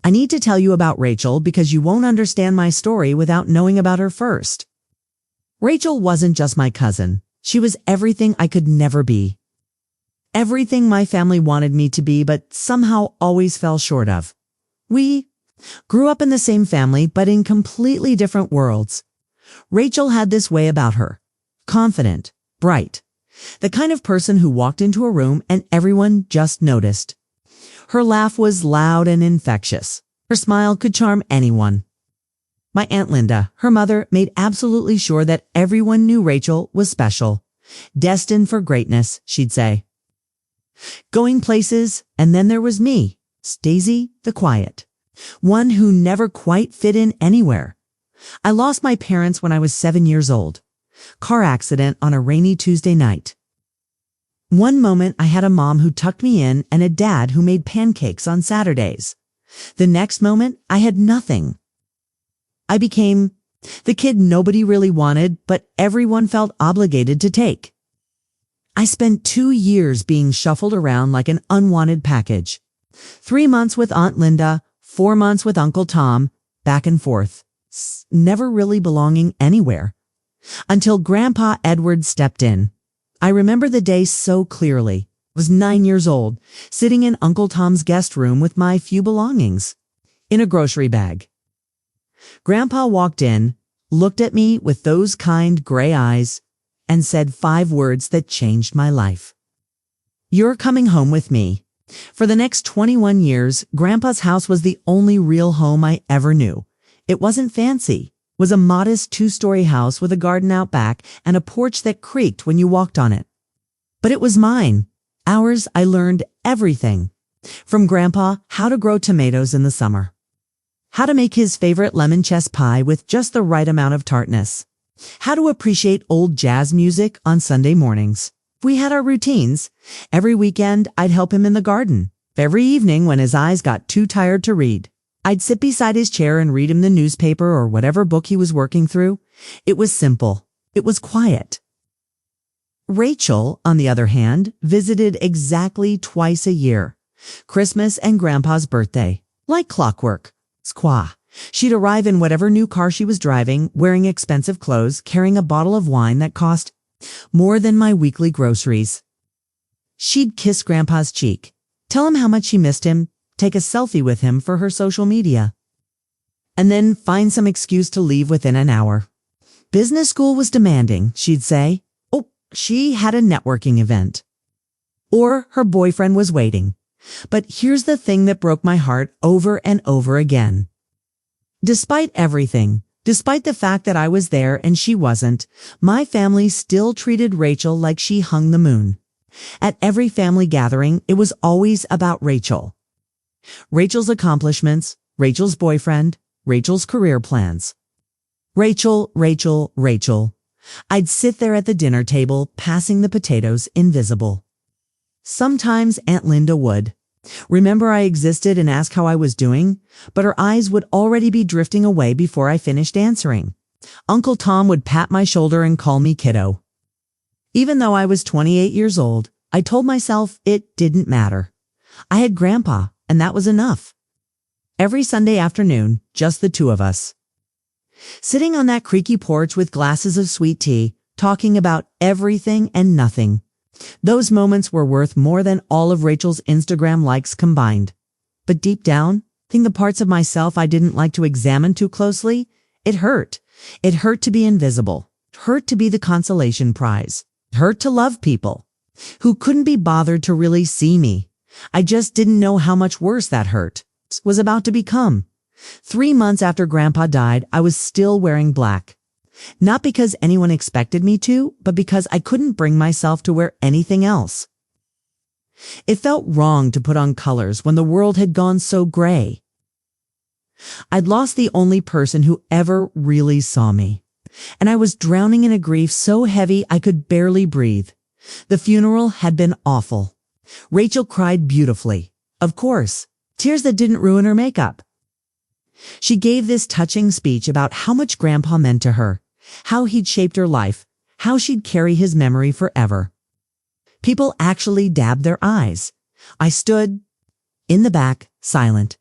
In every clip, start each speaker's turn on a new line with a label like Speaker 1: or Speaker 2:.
Speaker 1: I need to tell you about Rachel because you won't understand my story without knowing about her first. Rachel wasn't just my cousin. She was everything I could never be. Everything my family wanted me to be, but somehow always fell short of. We grew up in the same family, but in completely different worlds. Rachel had this way about her. Confident, bright. The kind of person who walked into a room and everyone just noticed. Her laugh was loud and infectious. Her smile could charm anyone. My Aunt Linda, her mother, made absolutely sure that everyone knew Rachel was special. Destined for greatness, she'd say. Going places, and then there was me, Stacey the quiet. One who never quite fit in anywhere. I lost my parents when I was 7 years old. Car accident on a rainy Tuesday night. One moment I had a mom who tucked me in and a dad who made pancakes on Saturdays. The next moment I had nothing. I became the kid nobody really wanted, but everyone felt obligated to take. I spent 2 years being shuffled around like an unwanted package. 3 months with Aunt Linda, 4 months with Uncle Tom, back and forth. Never really belonging anywhere. Until Grandpa Edward stepped in. I remember the day so clearly. I was 9 years old, sitting in Uncle Tom's guest room with my few belongings. In a grocery bag. Grandpa walked in, looked at me with those kind gray eyes, and said 5 words that changed my life. You're coming home with me. For the next 21 years, Grandpa's house was the only real home I ever knew. It wasn't fancy. It was a modest 2-story house with a garden out back and a porch that creaked when you walked on it. But it was mine. Ours. I learned everything. From Grandpa, how to grow tomatoes in the summer. How to make his favorite lemon chess pie with just the right amount of tartness. How to appreciate old jazz music on Sunday mornings. We had our routines. Every weekend, I'd help him in the garden. Every evening, when his eyes got too tired to read, I'd sit beside his chair and read him the newspaper or whatever book he was working through. It was simple. It was quiet. Rachel, on the other hand, visited exactly twice a year. Christmas and Grandpa's birthday. Like clockwork. Squaw. She'd arrive in whatever new car she was driving, wearing expensive clothes, carrying a bottle of wine that cost more than my weekly groceries. She'd kiss Grandpa's cheek, tell him how much she missed him, take a selfie with him for her social media, and then find some excuse to leave within an hour. Business school was demanding, she'd say. Oh, she had a networking event. Or her boyfriend was waiting. But here's the thing that broke my heart over and over again. Despite everything, despite the fact that I was there and she wasn't, my family still treated Rachel like she hung the moon. At every family gathering, it was always about Rachel. Rachel's accomplishments, Rachel's boyfriend, Rachel's career plans. Rachel, Rachel, Rachel. I'd sit there at the dinner table, passing the potatoes, invisible. Sometimes Aunt Linda would remember I existed and ask how I was doing, but her eyes would already be drifting away before I finished answering. Uncle Tom would pat my shoulder and call me kiddo. Even though I was 28 years old, I told myself it didn't matter. I had Grandpa, and that was enough. Every Sunday afternoon, just the two of us. Sitting on that creaky porch with glasses of sweet tea, talking about everything and nothing. Those moments were worth more than all of Rachel's Instagram likes combined. But deep down, I think the parts of myself I didn't like to examine too closely, it hurt. It hurt to be invisible. It hurt to be the consolation prize. It hurt to love people who couldn't be bothered to really see me. I just didn't know how much worse that hurt was about to become. 3 months after Grandpa died, I was still wearing black. Not because anyone expected me to, but because I couldn't bring myself to wear anything else. It felt wrong to put on colors when the world had gone so gray. I'd lost the only person who ever really saw me, and I was drowning in a grief so heavy I could barely breathe. The funeral had been awful. Rachel cried beautifully. Of course, tears that didn't ruin her makeup. She gave this touching speech about how much Grandpa meant to her, how he'd shaped her life, how she'd carry his memory forever. People actually dabbed their eyes. I stood in the back, silent.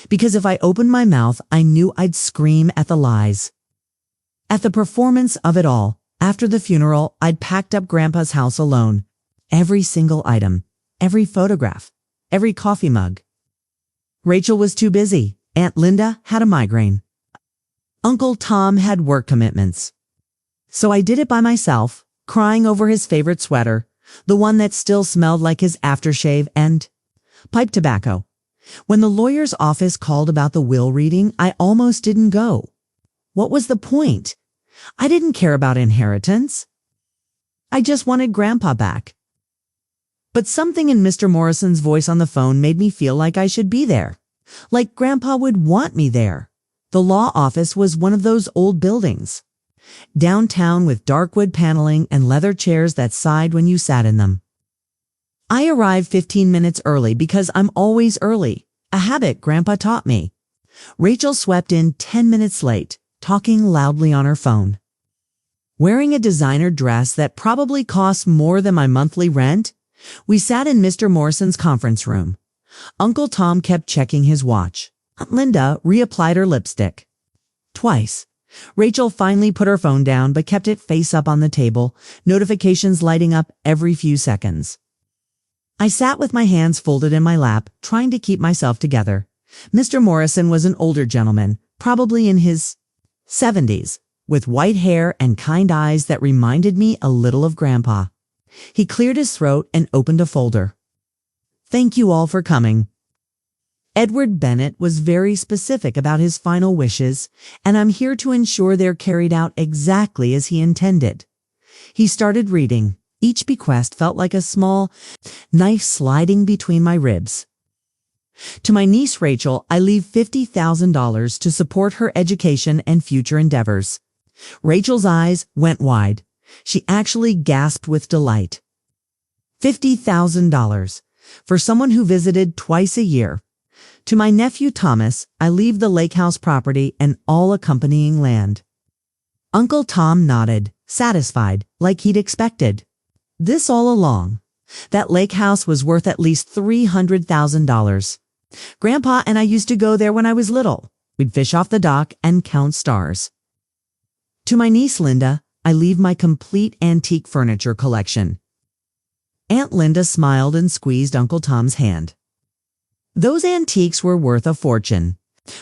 Speaker 1: Because if I opened my mouth, I knew I'd scream at the lies. At the performance of it all, after the funeral, I'd packed up Grandpa's house alone. Every single item, every photograph, every coffee mug. Rachel was too busy. Aunt Linda had a migraine. Uncle Tom had work commitments. So I did it by myself, crying over his favorite sweater, the one that still smelled like his aftershave and pipe tobacco. When the lawyer's office called about the will reading, I almost didn't go. What was the point? I didn't care about inheritance. I just wanted Grandpa back. But something in Mr. Morrison's voice on the phone made me feel like I should be there. Like Grandpa would want me there. The law office was one of those old buildings. Downtown with dark wood paneling and leather chairs that sighed when you sat in them. I arrived 15 minutes early because I'm always early, a habit Grandpa taught me. Rachel swept in 10 minutes late, talking loudly on her phone. Wearing a designer dress that probably cost more than my monthly rent, we sat in Mr. Morrison's conference room. Uncle Tom kept checking his watch. Aunt Linda reapplied her lipstick. Twice. Rachel finally put her phone down but kept it face up on the table, notifications lighting up every few seconds. I sat with my hands folded in my lap, trying to keep myself together. Mr. Morrison was an older gentleman, probably in his 70s, with white hair and kind eyes that reminded me a little of Grandpa. He cleared his throat and opened a folder. Thank you all for coming. Edward Bennett was very specific about his final wishes, and I'm here to ensure they're carried out exactly as he intended. He started reading. Each bequest felt like a small knife sliding between my ribs. To my niece Rachel, I leave $50,000 to support her education and future endeavors. Rachel's eyes went wide. She actually gasped with delight. $50,000 for someone who visited twice a year. To my nephew Thomas, I leave the lake house property and all accompanying land. Uncle Tom nodded, satisfied, like he'd expected. This all along. That lake house was worth at least $300,000. Grandpa and I used to go there when I was little. We'd fish off the dock and count stars. To my niece Linda, I leave my complete antique furniture collection. Aunt Linda smiled and squeezed Uncle Tom's hand. Those antiques were worth a fortune.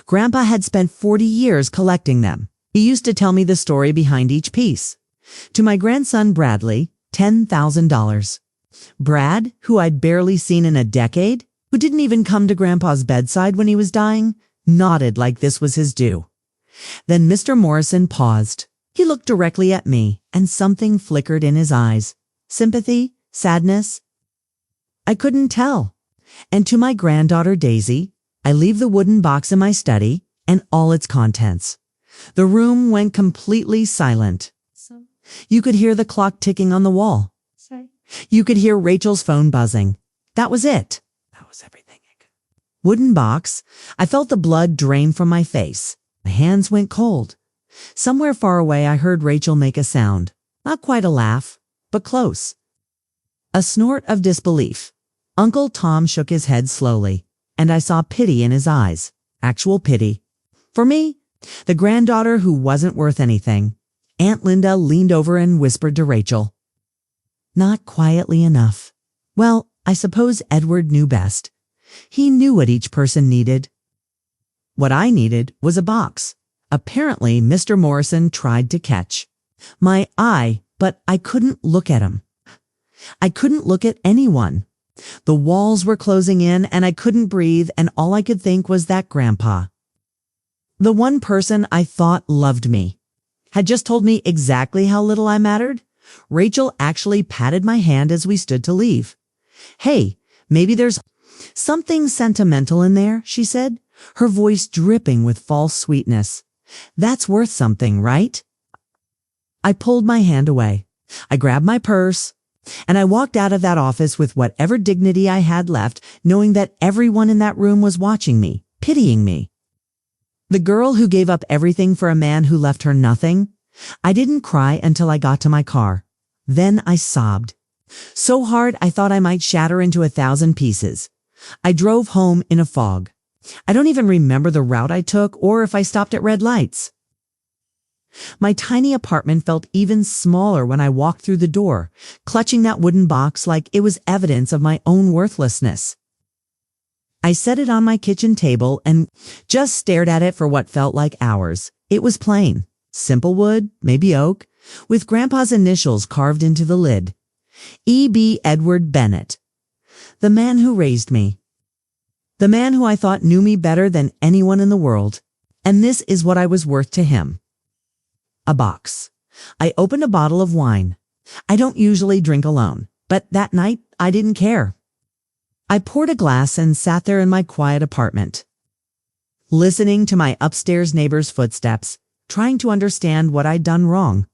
Speaker 1: Grandpa had spent 40 years collecting them. He used to tell me the story behind each piece. To my grandson Bradley, $10,000. Brad, who I'd barely seen in a decade, who didn't even come to Grandpa's bedside when he was dying, nodded like this was his due. Then Mr. Morrison paused. He looked directly at me, and something flickered in his eyes. Sympathy? Sadness? I couldn't tell. And to my granddaughter Daisy, I leave the wooden box in my study and all its contents. The room went completely silent. You could hear the clock ticking on the wall. You could hear Rachel's phone buzzing. That was it. That was everything. Wooden box. I felt the blood drain from my face. My hands went cold. Somewhere far away I heard Rachel make a sound. Not quite a laugh, but close. A snort of disbelief. Uncle Tom shook his head slowly, and I saw pity in his eyes. Actual pity. For me, the granddaughter who wasn't worth anything. Aunt Linda leaned over and whispered to Rachel. Not quietly enough. Well, I suppose Edward knew best. He knew what each person needed. What I needed was a box. Apparently, Mr. Morrison tried to catch my eye, but I couldn't look at him. I couldn't look at anyone. The walls were closing in and I couldn't breathe, and all I could think was that Grandpa, the one person I thought loved me, had just told me exactly how little I mattered. Rachel actually patted my hand as we stood to leave. Hey, maybe there's something sentimental in there, she said, her voice dripping with false sweetness. That's worth something, right? I pulled my hand away. I grabbed my purse, and I walked out of that office with whatever dignity I had left, knowing that everyone in that room was watching me, pitying me. The girl who gave up everything for a man who left her nothing. I didn't cry until I got to my car. Then I sobbed. So hard I thought I might shatter into 1,000 pieces. I drove home in a fog. I don't even remember the route I took or if I stopped at red lights. My tiny apartment felt even smaller when I walked through the door, clutching that wooden box like it was evidence of my own worthlessness. I set it on my kitchen table and just stared at it for what felt like hours. It was plain. Simple wood, maybe oak, with Grandpa's initials carved into the lid. E.B. Edward Bennett. The man who raised me. The man who I thought knew me better than anyone in the world. And this is what I was worth to him. A box. I opened a bottle of wine. I don't usually drink alone, but that night I didn't care. I poured a glass and sat there in my quiet apartment, listening to my upstairs neighbor's footsteps, trying to understand what I'd done wrong.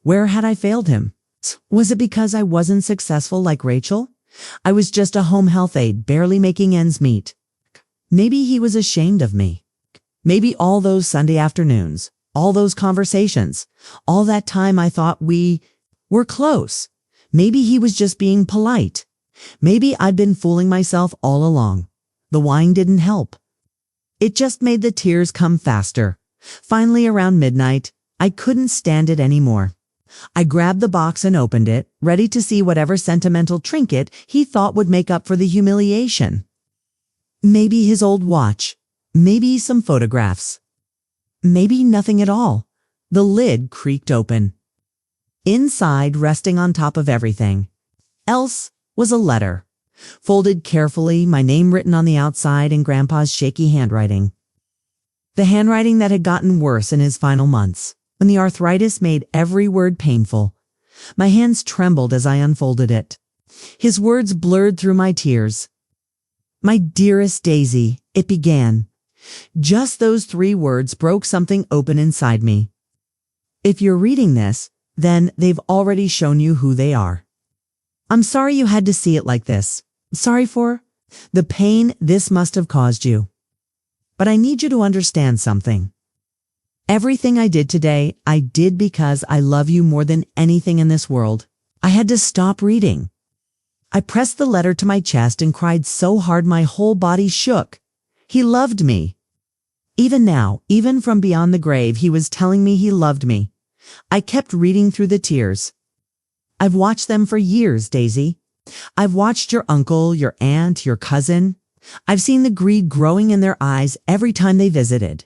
Speaker 1: Where had I failed him? Was it because I wasn't successful like Rachel? I was just a home health aide, barely making ends meet. Maybe he was ashamed of me. Maybe all those Sunday afternoons, all those conversations, all that time I thought we were close. Maybe he was just being polite. Maybe I'd been fooling myself all along. The wine didn't help. It just made the tears come faster. Finally, around midnight, I couldn't stand it anymore. I grabbed the box and opened it, ready to see whatever sentimental trinket he thought would make up for the humiliation. Maybe his old watch. Maybe some photographs. Maybe nothing at all. The lid creaked open. Inside, resting on top of everything else, was a letter. Folded carefully, my name written on the outside in Grandpa's shaky handwriting. The handwriting that had gotten worse in his final months, when the arthritis made every word painful. My hands trembled as I unfolded it. His words blurred through my tears. My dearest Daisy, it began. Just those 3 words broke something open inside me. If you're reading this, then they've already shown you who they are. I'm sorry you had to see it like this. Sorry for the pain this must have caused you. But I need you to understand something. Everything I did today, I did because I love you more than anything in this world. I had to stop reading. I pressed the letter to my chest and cried so hard my whole body shook. He loved me. Even now, even from beyond the grave, he was telling me he loved me. I kept reading through the tears. I've watched them for years, Daisy. I've watched your uncle, your aunt, your cousin. I've seen the greed growing in their eyes every time they visited.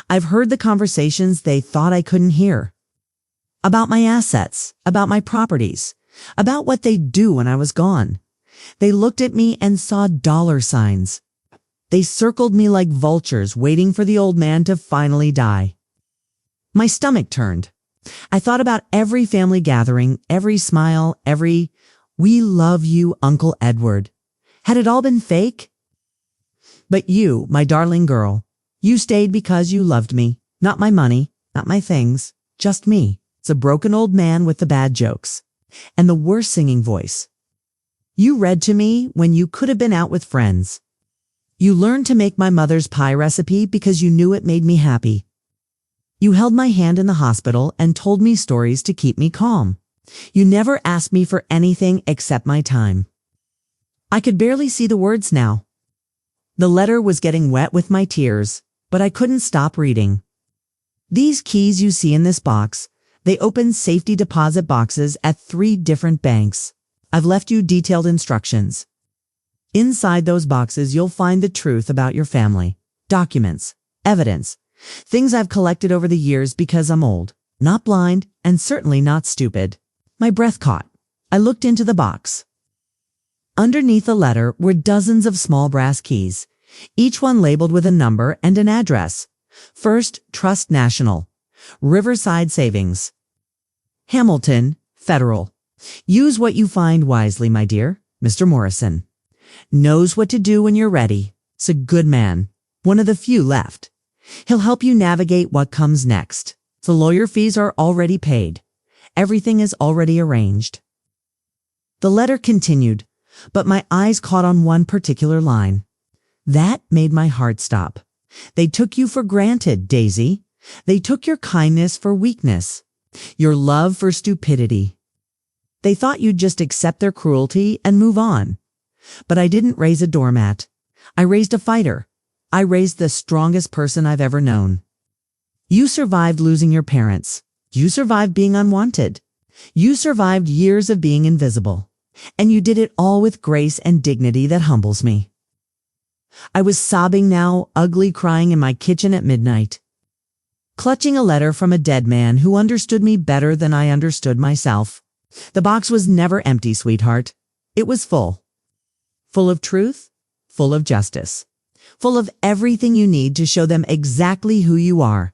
Speaker 1: I've heard the conversations they thought I couldn't hear. About my assets, about my properties, about what they'd do when I was gone. They looked at me and saw dollar signs. They circled me like vultures waiting for the old man to finally die. My stomach turned. I thought about every family gathering, every smile, every, "We love you, Uncle Edward." Had it all been fake? But you, my darling girl, you stayed because you loved me. Not my money, not my things, just me. It's a broken old man with the bad jokes and the worst singing voice. You read to me when you could have been out with friends. You learned to make my mother's pie recipe because you knew it made me happy. You held my hand in the hospital and told me stories to keep me calm. You never asked me for anything except my time. I could barely see the words now. The letter was getting wet with my tears, but I couldn't stop reading. These keys you see in this box, they open safety deposit boxes at 3 different banks. I've left you detailed instructions. Inside those boxes, you'll find the truth about your family, documents, evidence, things I've collected over the years because I'm old, not blind, and certainly not stupid. My breath caught. I looked into the box. Underneath the letter were dozens of small brass keys, each one labeled with a number and an address. First, Trust National, Riverside Savings. Hamilton, Federal. Use what you find wisely, my dear. Mr. Morrison. Knows what to do when you're ready. It's a good man. One of the few left. He'll help you navigate what comes next. The lawyer fees are already paid. Everything is already arranged. The letter continued, but my eyes caught on one particular line. That made my heart stop. They took you for granted, Daisy. They took your kindness for weakness, your love for stupidity. They thought you'd just accept their cruelty and move on. But I didn't raise a doormat. I raised a fighter, I raised the strongest person I've ever known. You survived losing your parents. You survived being unwanted. You survived years of being invisible. And you did it all with grace and dignity that humbles me. I was sobbing now, ugly crying in my kitchen at midnight, clutching a letter from a dead man who understood me better than I understood myself. The box was never empty, sweetheart. It was full. Full of truth, full of justice, full of everything you need to show them exactly who you are.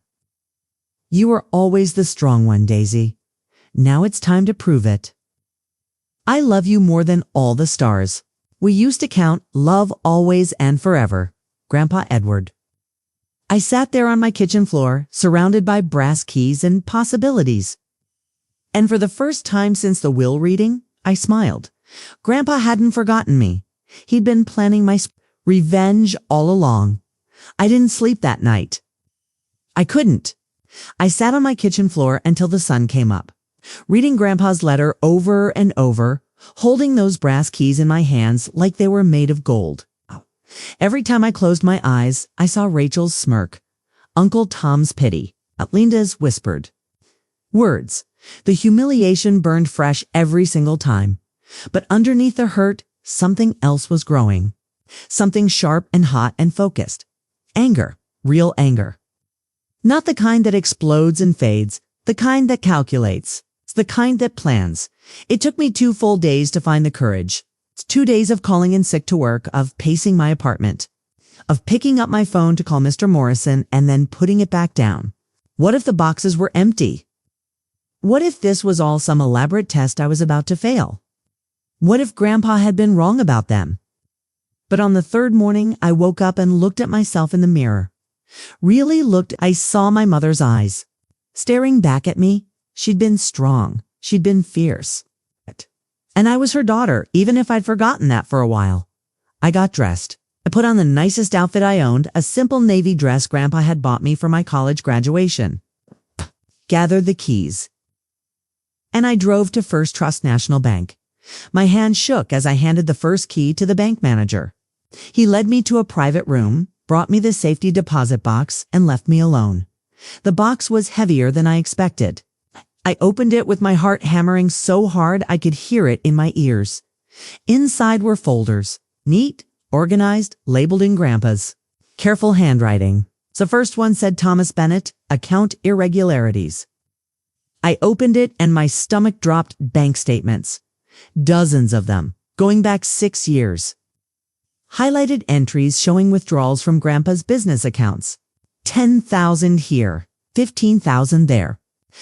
Speaker 1: You were always the strong one, Daisy. Now it's time to prove it. I love you more than all the stars. We used to count love always and forever. Grandpa Edward. I sat there on my kitchen floor, surrounded by brass keys and possibilities. And for the first time since the will reading, I smiled. Grandpa hadn't forgotten me. He'd been planning my revenge all along. I didn't sleep that night. I couldn't. I sat on my kitchen floor until the sun came up, reading Grandpa's letter over and over, holding those brass keys in my hands like they were made of gold. Every time I closed my eyes, I saw Rachel's smirk, Uncle Tom's pity, Linda's whispered words. The humiliation burned fresh every single time. But underneath the hurt, something else was growing. Something sharp and hot and focused. Anger, real anger. Not the kind that explodes and fades, the kind that calculates. It's the kind that plans. It took me 2 full days to find the courage. 2 days of calling in sick to work, of pacing my apartment, of picking up my phone to call Mr. Morrison and then putting it back down. What if the boxes were empty? What if this was all some elaborate test I was about to fail? What if Grandpa had been wrong about them? But on the 3rd morning, I woke up and looked at myself in the mirror. Really looked, I saw my mother's eyes. Staring back at me, she'd been strong. She'd been fierce. And I was her daughter, even if I'd forgotten that for a while. I got dressed. I put on the nicest outfit I owned, a simple navy dress Grandpa had bought me for my college graduation. Gathered the keys. And I drove to First Trust National Bank. My hand shook as I handed the first key to the bank manager. He led me to a private room, brought me the safety deposit box, and left me alone. The box was heavier than I expected. I opened it with my heart hammering so hard I could hear it in my ears. Inside were folders, neat, organized, labeled in Grandpa's careful handwriting. The first one said Thomas Bennett, account irregularities. I opened it and my stomach dropped. Bank statements. Dozens of them, going back 6 years. Highlighted entries showing withdrawals from Grandpa's business accounts. 10,000 here, 15,000 there.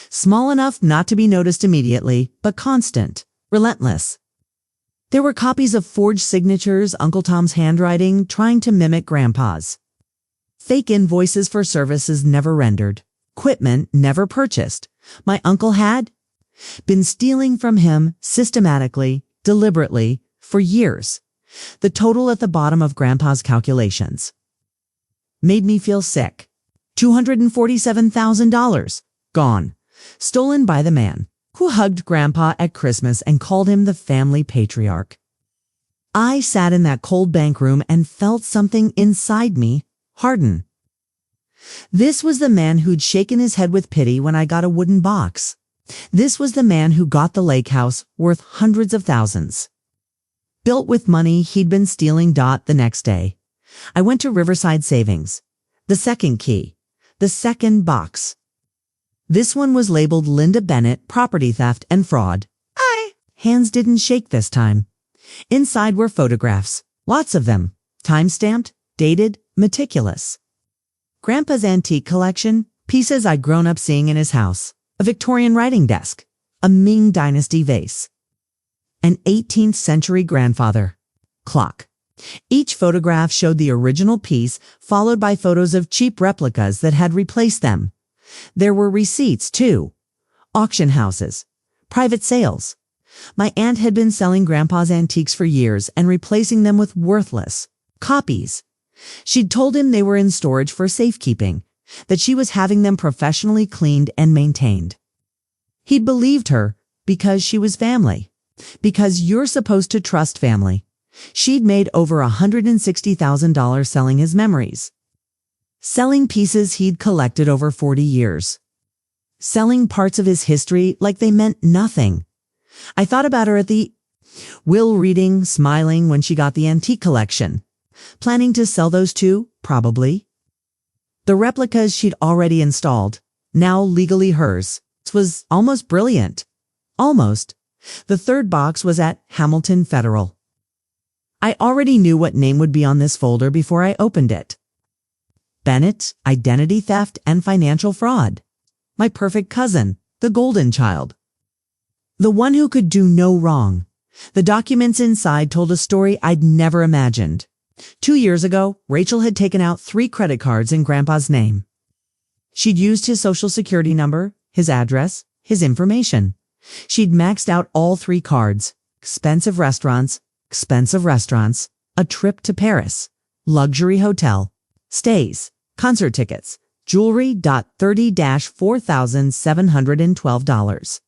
Speaker 1: Small enough not to be noticed immediately, but constant, relentless. There were copies of forged signatures, Uncle Tom's handwriting, trying to mimic Grandpa's. Fake invoices for services never rendered. Equipment never purchased. My uncle had been stealing from him systematically, deliberately, for years. The total at the bottom of Grandpa's calculations made me feel sick. $247,000. Gone. Stolen by the man who hugged Grandpa at Christmas and called him the family patriarch. I sat in that cold bank room and felt something inside me harden. This was the man who'd shaken his head with pity when I got a wooden box. This was the man who got the lake house worth hundreds of thousands. Built with money he'd been stealing. The next day, I went to Riverside Savings. The second key. The second box. This one was labeled Linda Bennett, property theft and fraud. Hands didn't shake this time. Inside were photographs. Lots of them. Time-stamped, dated, meticulous. Grandpa's antique collection, pieces I'd grown up seeing in his house. A Victorian writing desk. A Ming Dynasty vase. An 18th century grandfather clock. Each photograph showed the original piece, followed by photos of cheap replicas that had replaced them. There were receipts, too. Auction houses. Private sales. My aunt had been selling Grandpa's antiques for years and replacing them with worthless copies. She'd told him they were in storage for safekeeping, that she was having them professionally cleaned and maintained. He'd believed her because she was family. Because you're supposed to trust family. She'd made over $160,000 selling his memories. selling pieces he'd collected over 40 years. Selling parts of his history like they meant nothing. I thought about her at the will reading, smiling when she got the antique collection. Planning to sell those too, probably. The replicas she'd already installed, now legally hers, was almost brilliant. Almost. The third box was at Hamilton Federal. I already knew what name would be on this folder before I opened it. Bennett, identity theft and financial fraud. My perfect cousin, the golden child. The one who could do no wrong. The documents inside told a story I'd never imagined. 2 years ago, Rachel had taken out 3 credit cards in Grandpa's name. She'd used his social security number, his address, his information. She'd maxed out all 3 cards. Expensive restaurants, a trip to Paris, luxury hotel, stays, concert tickets, jewelry. $30,000–$4,712.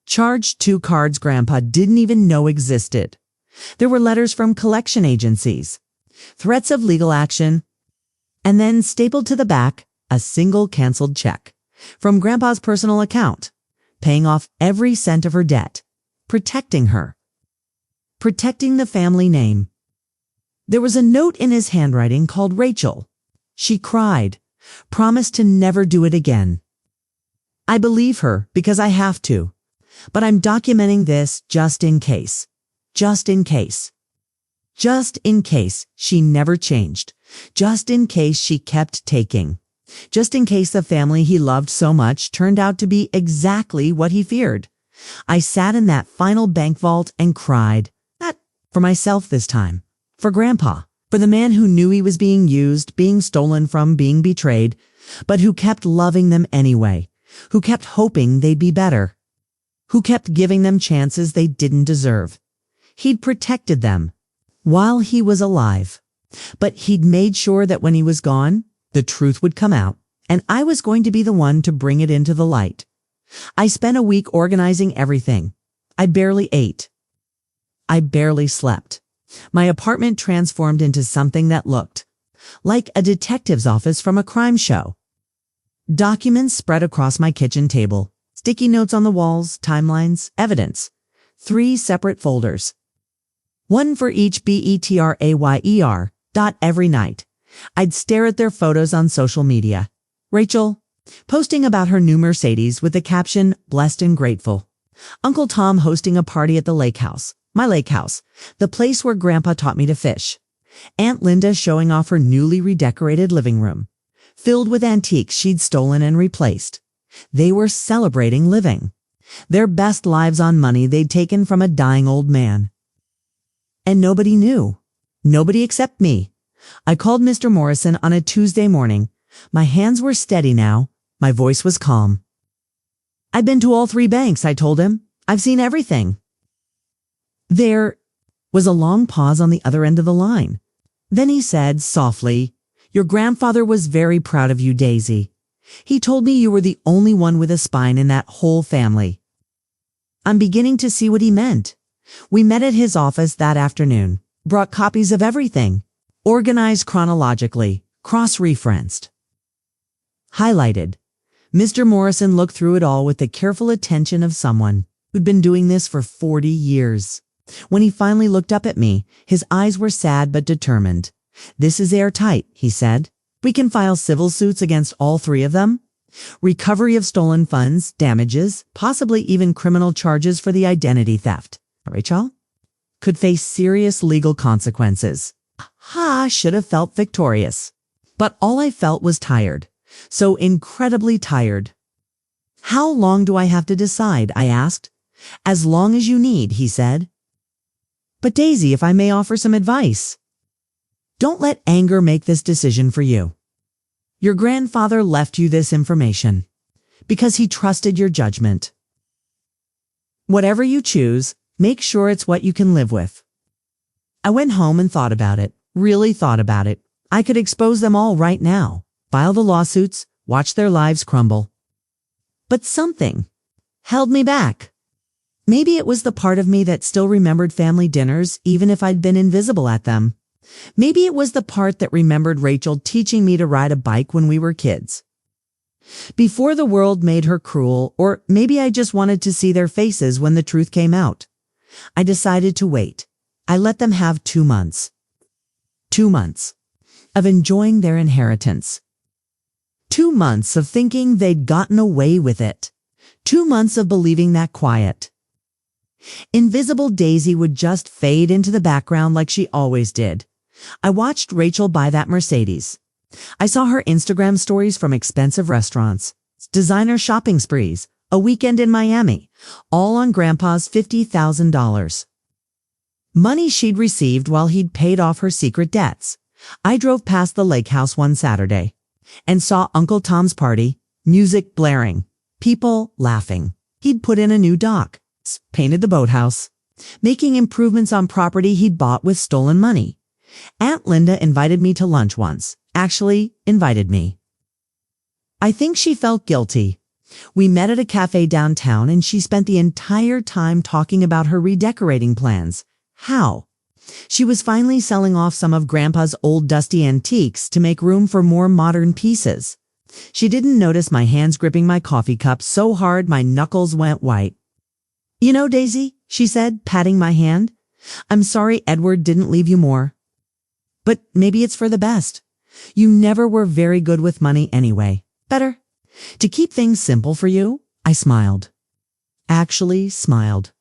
Speaker 1: Charged 2 cards Grandpa didn't even know existed. There were letters from collection agencies, threats of legal action, and then stapled to the back, a single canceled check from Grandpa's personal account, paying off every cent of her debt, protecting her, protecting the family name. There was a note in his handwriting called Rachel. She cried, promised to never do it again. I believe her because I have to, but I'm documenting this just in case. Just in case. Just in case she never changed. Just in case she kept taking. Just in case the family he loved so much turned out to be exactly what he feared. I sat in that final bank vault and cried. Not for myself this time. For Grandpa. For the man who knew he was being used, being stolen from, being betrayed, but who kept loving them anyway. Who kept hoping they'd be better. Who kept giving them chances they didn't deserve. He'd protected them while he was alive, but he'd made sure that when he was gone, the truth would come out, and I was going to be the one to bring it into the light. I spent a week organizing everything. I barely ate. I barely slept. My apartment transformed into something that looked like a detective's office from a crime show. Documents spread across my kitchen table, sticky notes on the walls, timelines, evidence. 3 separate folders. One for each Betrayer. Every night, I'd stare at their photos on social media. Rachel, posting about her new Mercedes with the caption, blessed and grateful. Uncle Tom hosting a party at the lake house, my lake house, the place where Grandpa taught me to fish. Aunt Linda showing off her newly redecorated living room, filled with antiques she'd stolen and replaced. They were celebrating living. Their best lives on money they'd taken from a dying old man. And nobody knew. Nobody except me. I called Mr. Morrison on a Tuesday morning. My hands were steady now. My voice was calm. I've been to all 3 banks, I told him. I've seen everything. There was a long pause on the other end of the line. Then he said softly, your grandfather was very proud of you, Daisy. He told me you were the only one with a spine in that whole family. I'm beginning to see what he meant. We met at his office that afternoon, brought copies of everything, organized chronologically, cross-referenced. Highlighted. Mr. Morrison looked through it all with the careful attention of someone who'd been doing this for 40 years. When he finally looked up at me, his eyes were sad but determined. This is airtight, he said. We can file civil suits against all 3 of them. Recovery of stolen funds, damages, possibly even criminal charges for the identity theft. Rachel could face serious legal consequences. Should have felt victorious. But all I felt was tired. So incredibly tired. How long do I have to decide? I asked. As long as you need, he said. But Daisy, if I may offer some advice. Don't let anger make this decision for you. Your grandfather left you this information because he trusted your judgment. Whatever you choose, make sure it's what you can live with. I went home and thought about it, really thought about it. I could expose them all right now, file the lawsuits, watch their lives crumble. But something held me back. Maybe it was the part of me that still remembered family dinners even if I'd been invisible at them. Maybe it was the part that remembered Rachel teaching me to ride a bike when we were kids. Before the world made her cruel, or maybe I just wanted to see their faces when the truth came out. I decided to wait. I let them have 2 months. 2 months of enjoying their inheritance. 2 months of thinking they'd gotten away with it. 2 months of believing that quiet. Invisible Daisy would just fade into the background like she always did. I watched Rachel buy that Mercedes. I saw her Instagram stories from expensive restaurants, designer shopping sprees, a weekend in Miami, all on Grandpa's $50,000. Money she'd received while he'd paid off her secret debts. I drove past the lake house one Saturday and saw Uncle Tom's party, music blaring, people laughing. He'd put in a new dock, painted the boathouse, making improvements on property he'd bought with stolen money. Aunt Linda invited me to lunch once. Actually, invited me. I think she felt guilty. We met at a cafe downtown and she spent the entire time talking about her redecorating plans. How? She was finally selling off some of Grandpa's old dusty antiques to make room for more modern pieces. She didn't notice my hands gripping my coffee cup so hard my knuckles went white. "You know, Daisy," she said, patting my hand, "I'm sorry Edward didn't leave you more. But maybe it's for the best. You never were very good with money anyway. Better to keep things simple for you." I smiled. Actually smiled.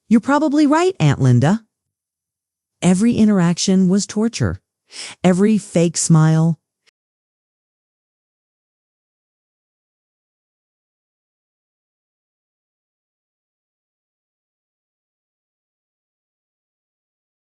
Speaker 1: "You're probably right, Aunt Linda." Every interaction was torture. Every fake smile,